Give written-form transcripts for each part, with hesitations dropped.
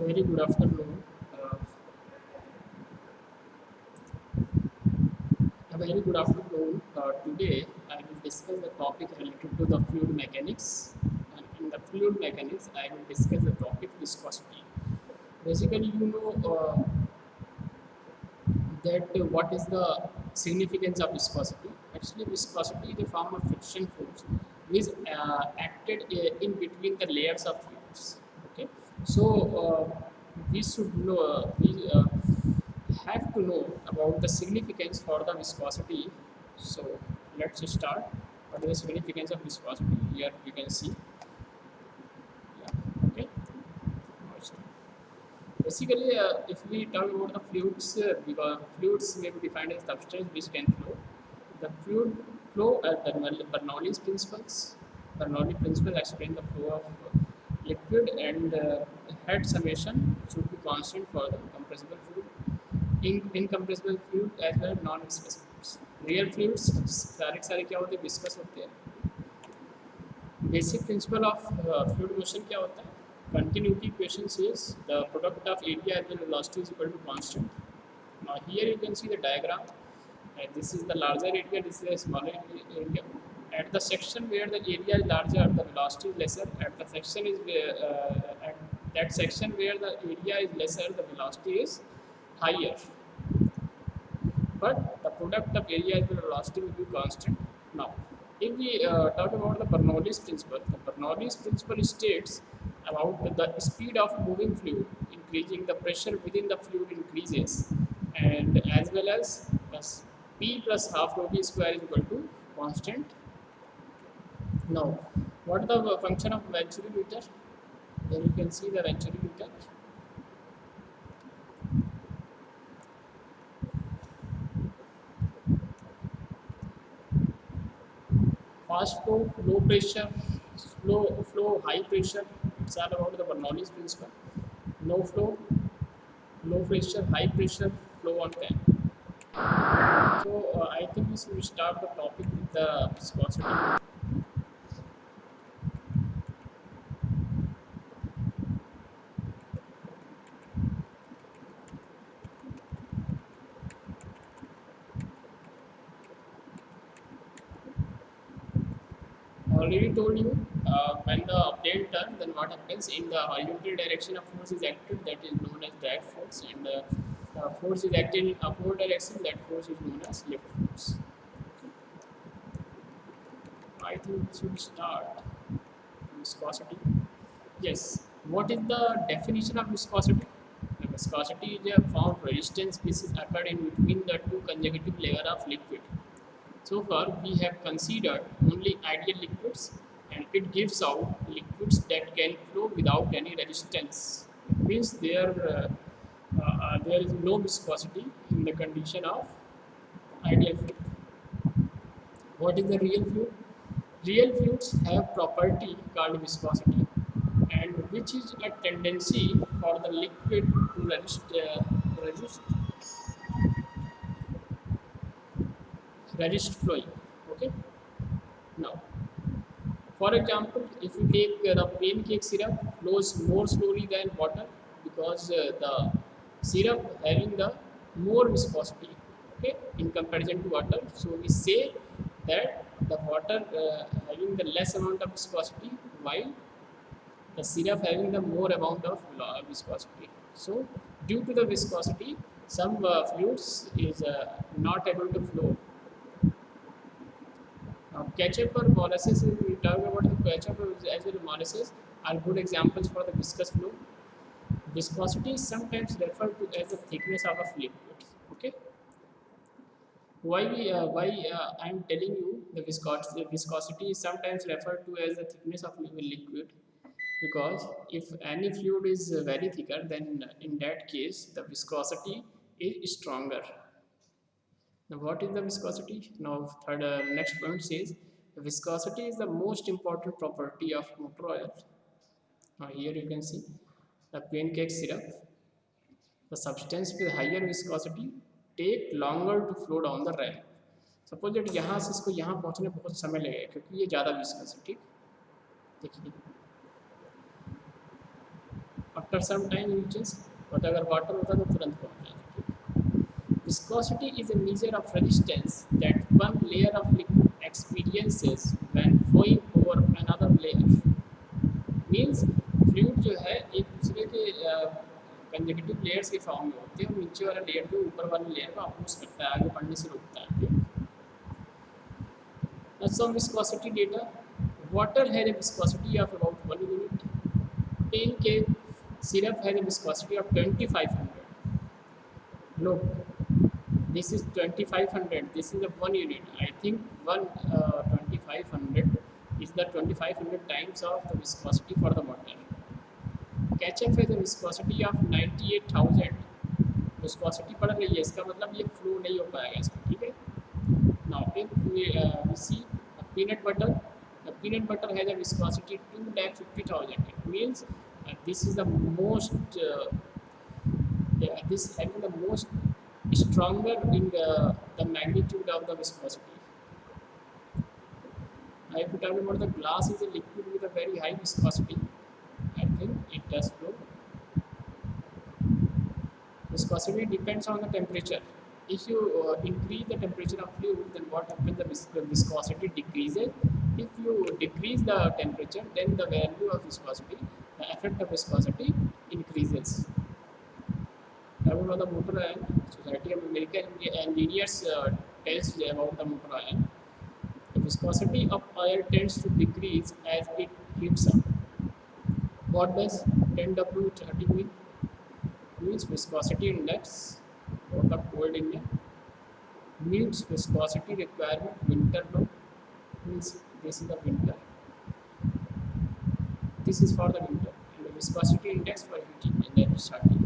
Very good afternoon. A very good afternoon. Today I will discuss the topic related to the fluid mechanics. And in the fluid mechanics, I will discuss the topic viscosity. Basically, that what is the significance of viscosity. Actually, viscosity is a form of friction force which acted in between the layers of fluids. Okay, so we should know have to know about the significance for the viscosity. So let's start. What is the significance of viscosity? Here you can see. Yeah. Okay. Now start. Basically, if we talk about the fluids, because fluids may be defined as substance which can flow. The fluid flow as Bernoulli's principles. Bernoulli principle explain the flow of liquid and head summation should be constant for the compressible fluid, incompressible fluid as well as non-viscous fluids. Real fluids सारे क्या होते हैं viscous होते हैं. Basic principle of fluid motion क्या होता है? Continuity equation says the product of area and velocity is equal to constant. Now here you can see the diagram. This is the larger area, this is a smaller area. At the section where the area is larger, the velocity is lesser. At the section is at that section where the area is lesser, the velocity is higher. But the product of area and velocity will be constant. Now, if we talk about the Bernoulli's principle, the Bernoulli's principle states about the speed of moving fluid, increasing the pressure within the fluid increases, and as well as P plus half rho V square is equal to constant. Now, what is the function of Venturi meter? Here you can see the Venturi meter. Fast flow, low pressure, flow, high pressure. It's all about the Bernoulli's principle. No flow, low pressure, high pressure, flow on tank. So I think we should start the topic with the viscosity. Already told you when the update turn, then what happens in the horizontal direction of force is acted, that is known as drag force, and force is acted in upward direction, that force is known as lift force. I think we should start viscosity. Yes. What is the definition of viscosity? The viscosity is a form of resistance which is occurred in between the two consecutive layers of liquid. So far, we have considered only ideal liquids, and it gives out liquids that can flow without any resistance. It means there is no viscosity in the condition of ideal fluid. What is the real fluid? Real fluids have property called viscosity, and which is a tendency for the liquid to resist flowing. Okay. Now, for example, if you take the pancake syrup flows more slowly than water because the syrup having the more viscosity, okay, in comparison to water. So we say that the water having the less amount of viscosity while the syrup having the more amount of viscosity. So due to the viscosity, some fluids is not able to flow. Ketchup or molasses, if we talk about the ketchup as well as molasses, are good examples for the viscous flow. Viscosity is sometimes referred to as the thickness of a liquid. Okay. Why I am telling you the viscosity is sometimes referred to as the thickness of a liquid, because if any fluid is very thicker, then in that case the viscosity is stronger. Now, what is the viscosity? Now, next point says viscosity is the most important property of motor oil. Now, here you can see the pancake syrup. The substance with higher viscosity take longer to flow down the rail. Suppose that यहाँ से इसको यहाँ पहुँचने बहुत समय लगेगा क्योंकि ये ज़्यादा विस्कस है. ठीक, देखिए after some time reaches, but अगर वाटर होता तो तुरंत पहुंच जाता। Viscosity is a measure of resistance that one layer of liquid experiences when flowing over another layer. Means fluid जो है एक दूसरे के कंजक्टिव लेयर्स के फॉर्म में होते हैं और नीचे वाला लेयर जो ऊपर वाले लेयर को अपोज करता है, आगे बढ़ने से रोकता है। Now some viscosity data. Water has a viscosity of about 1 unit. 10 K syrup has a viscosity of 2500. Look, this is 2500. This is a 1 unit. I think 2500 is the 2500 times of the viscosity for the water. Ketchup has a viscosity of 98,000. Viscosity बढ़ रही है, इसका मतलब ये flow नहीं हो पाएगा इसका, ठीक है। Now if we see peanut butter, the peanut butter has a viscosity 250,000. It means this is the most this having the most stronger in the magnitude of the viscosity. Now if we talk about the glass is a liquid with a very high viscosity, I think it does flow. Viscosity depends on the temperature. If you increase the temperature of fluid, then what happens? The viscosity decreases. If you decrease the temperature, then the value of viscosity, the effect of viscosity increases. Talking about the motor oil, Society of American Engineers tells about the motor oil. The viscosity of oil tends to decrease as it heats up. What does 10W30 mean? Means viscosity index for the cold India meets viscosity requirement winter low, means this is the winter, this is for the winter, and the viscosity index for heating energy starting.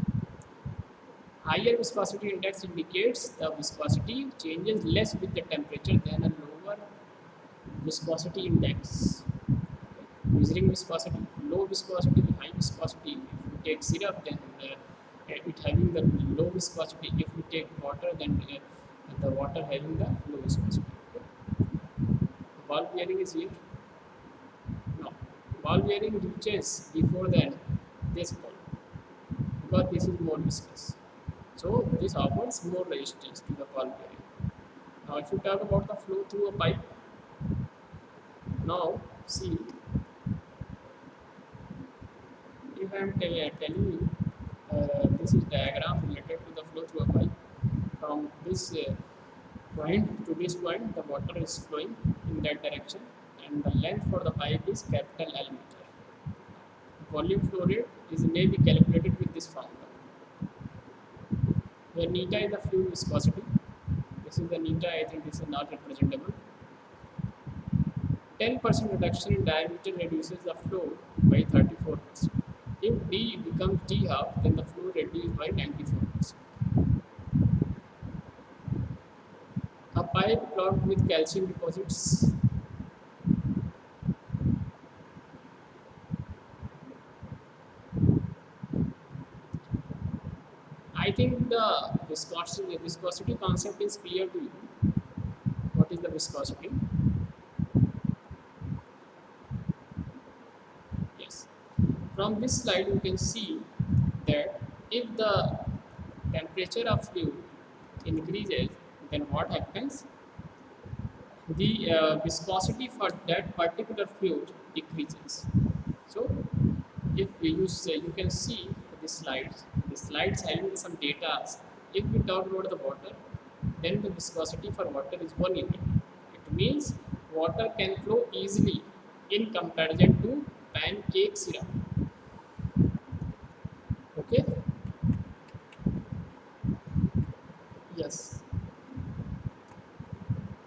Higher viscosity index indicates the viscosity changes less with the temperature than a lower viscosity index. Measuring viscosity, low viscosity, high viscosity. If you take syrup, then it having the low viscosity. If you take water, then the water having the low viscosity. Okay. Ball bearing is here. No, ball bearing reaches before then this ball because this is more viscous. So this offers more resistance to the ball bearing. Now, if you talk about the flow through a pipe, now see. If I am telling you this is diagram related to the flow through a pipe, from this point to this point the water is flowing in that direction and the length for the pipe is capital L meter. Volume flow rate is may be calculated with this formula, where neta is the fluid viscosity. This is the neta, I think this is not representable. 10% reduction in diameter reduces the flow by 34%. If D becomes D half, then the flow reduced by 94%. A pipe clogged with calcium deposits. I think the viscosity concept is clear to you. What is the viscosity? Yes. From this slide, you can see that if the temperature of fluid increases, then what happens? The viscosity for that particular fluid decreases. So, if we use, you can see the slides. The slides having some data. If we talk about the water, then the viscosity for water is 1 unit. It means water can flow easily in comparison to pancake syrup. Okay. Yes.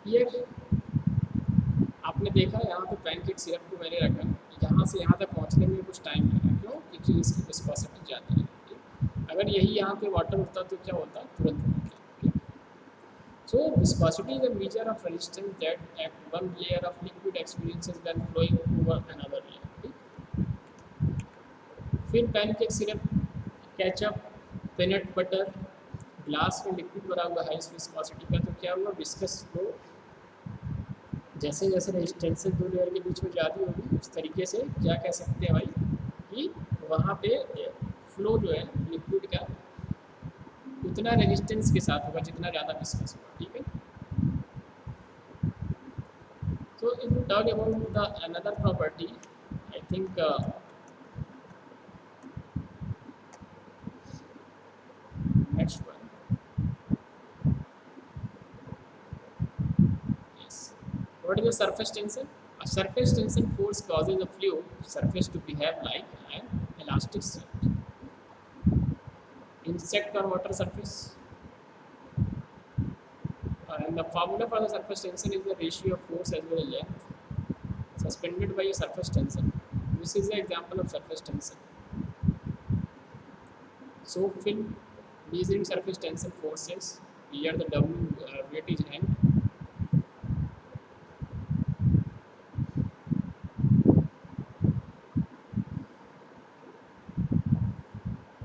Here आपने देखा यहाँ पे pancake syrup को मैंने रखा, यहाँ से यहाँ तक पहुँचने में कुछ टाइम लगा, क्यों? क्योंकि इसकी विस्कोसिटी ज़्यादा है। अगर यही यहाँ पे वाटर होता तो क्या होता? तुरंत पहुँच जाता। So viscosity is a measure of resistance that at one layer of liquid experiences when flowing over another layer. फिर pancake syrup, ketchup, peanut butter, glass में लिक्विड भरा हुआ है इस विस्कोसिटी का, तो क्या हुआ? विस्कस फ्लो जैसे जैसे रेजिस्टेंसेस दो लेयर के बीच में ज़्यादा होगी, उस तरीके से क्या कह सकते हैं भाई कि वहाँ पे फ्लो जो है लिक्विड का उतना रेजिस्टेंस के साथ होगा जितना ज़्यादा विस्कस होगा, ठीक है। So if you talk about the another property, I think next one. Yes. What is the surface tension? A surface tension force causes a fluid surface to behave like an elastic set. Insect or water surface. And the formula for the surface tension is the ratio of force as well as length suspended by a surface tension. This is the example of surface tension. So film measuring surface tension forces. Here the W weight is N.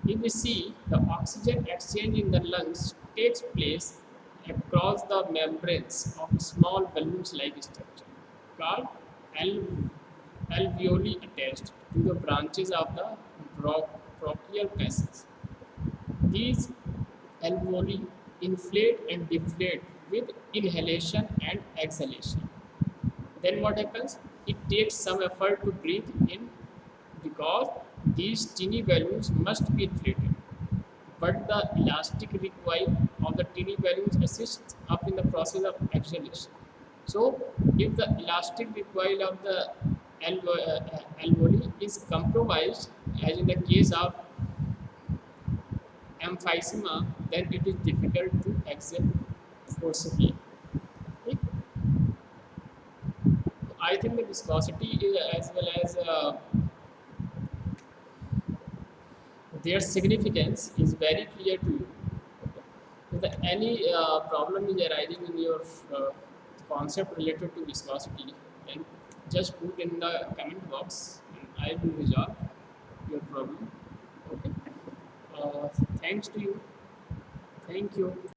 If we see the oxygen exchange in the lungs takes place across the membranes of small balloons-like structure called al- alveoli attached to the branches of the bronchial passages. These alveoli inflate and deflate with inhalation and exhalation. Then what happens? It takes some effort to breathe in because these tiny balloons must be inflated. But the elastic recoil of the tiny balloons assists up in the process of exhalation. So, if the elastic recoil of the alveoli is compromised, as in the case of emphysema, then it is difficult to exhale forcibly. Okay? I think the viscosity is, as well as their significance is very clear to you. If any problem is arising in your concept related to viscosity, then just put in the comment box and I will resolve your problem. Okay. Thanks to you. Thank you.